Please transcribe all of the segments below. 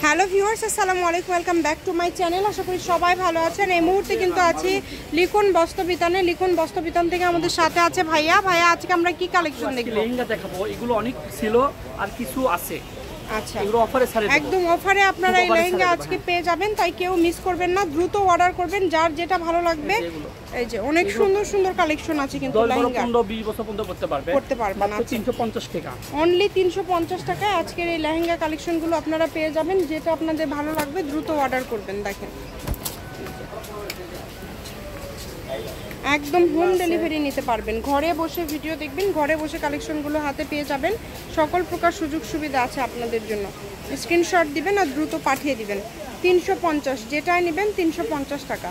Hello viewers, আসসালামু আলাইকুম, welcome back to my channel. আশা করি সবাই ভালো আছেন। এই মুহূর্তে কিন্তু আছি লিখন বস্ত্রবিতানে। লিখন বস্ত্রবিতান থেকে আমাদের সাথে আছে ভাইয়া। আজকে আমরা কি কালেকশন দেখব? লেহেঙ্গা দেখাবো। এগুলো অনেক ছিল আর কিছু আছে। আচ্ছা, এগুলো অফারে ছাড়ে দেব। একদম অফারে আপনারা এই লেহেঙ্গা আজকে পেয়ে যাবেন, তাই কেউ মিস করবেন না, দ্রুত অর্ডার করবেন যার যেটা ভালো লাগবে। এই যে অনেক সুন্দর সুন্দর কালেকশন আছে কিন্তু লেহেঙ্গা 15-20 বছর পর্যন্ত করতে পারবেন। মাত্র 350 টাকা, অনলি 350 টাকায় আজকের এই লেহেঙ্গা কালেকশনগুলো আপনারা পেয়ে যাবেন। যেটা আপনাদের ভালো লাগবে দ্রুত অর্ডার করবেন। দেখেন একদম হোম ডেলিভারি নিতে পারবেন, ঘরে বসে ভিডিও দেখবেন, ঘরে বসে কালেকশনগুলো হাতে পেয়ে যাবেন। সকল প্রকার সুযোগ সুবিধা আছে আপনাদের জন্য। স্ক্রিনশট দিবেন আর দ্রুত পাঠিয়ে দিবেন। 350, যেটাই নেবেন 350 টাকা।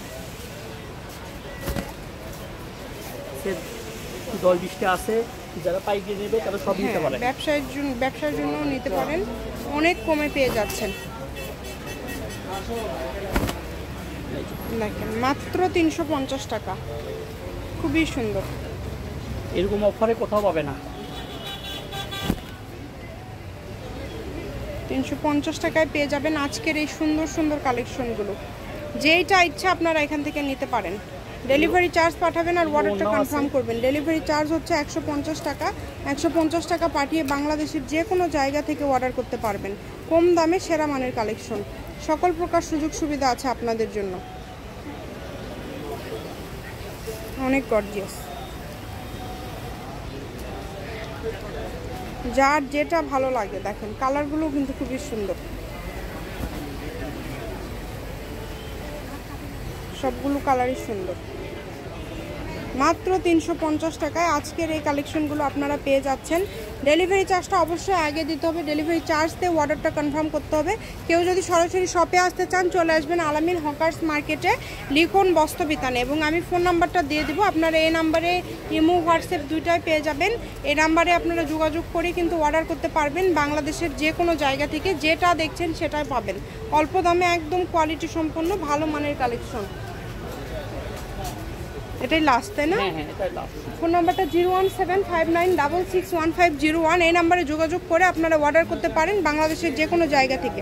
10-20টা আছে, যারা পাইকারি নেবে তারা সব নিতে পারে। ব্যবসার জন্য নিতে পারেন, অনেক কমে পেয়ে যাচ্ছেন। দেখেন মাত্র 350 টাকা, খুবই সুন্দর। এরকম অফারে কোথাও পাবে না। 350 টাকায় পেয়ে যাবেন আজকের এই সুন্দর সুন্দর কালেকশনগুলো। যেইটা ইচ্ছা আপনারা এখান থেকে নিতে পারেন। ডেলিভারি চার্জ পাঠাবেন আর অর্ডারটা কনফার্ম করবেন। ডেলিভারি চার্জ হচ্ছে 150 টাকা। 150 টাকা পাঠিয়ে বাংলাদেশের যে কোনো জায়গা থেকে অর্ডার করতে পারবেন। কম দামে সেরা মানের কালেকশন, সকল প্রকার সুযোগ সুবিধা আছে আপনাদের জন্য। অনেক গর্জিয়াস, যার যেটা ভালো লাগে। দেখেন কালারগুলো কিন্তু খুবই সুন্দর, সবগুলো কালারই সুন্দর। মাত্র 350 টাকায় আজকের এই কালেকশনগুলো আপনারা পেয়ে যাচ্ছেন। ডেলিভারি চার্জটা অবশ্যই আগে দিতে হবে। ডেলিভারি চার্জ দিয়ে অর্ডারটা কনফার্ম করতে হবে। কেউ যদি সরাসরি শপে আসতে চান চলে আসবেন আলামিন হকার্স মার্কেটে, লিখন বস্ত্রবিতানে। এবং আমি ফোন নাম্বারটা দিয়ে দিব, আপনারা এই নাম্বারে ইমো হোয়াটসঅ্যাপ দুইটাই পেয়ে যাবেন। এই নাম্বারে আপনারা যোগাযোগ করে কিন্তু অর্ডার করতে পারবেন। বাংলাদেশের যে কোনো জায়গা থেকে যেটা দেখছেন সেটাই পাবেন, অল্প দামে, একদম কোয়ালিটি সম্পন্ন ভালো মানের কালেকশন। এটাই লাস্ট, তাই না? হ্যাঁ, এটাই লাস্ট। ফোন নাম্বারটা 01759661501। এই নাম্বারে যোগাযোগ করে আপনারা অর্ডার করতে পারেন বাংলাদেশের যে কোনো জায়গা থেকে।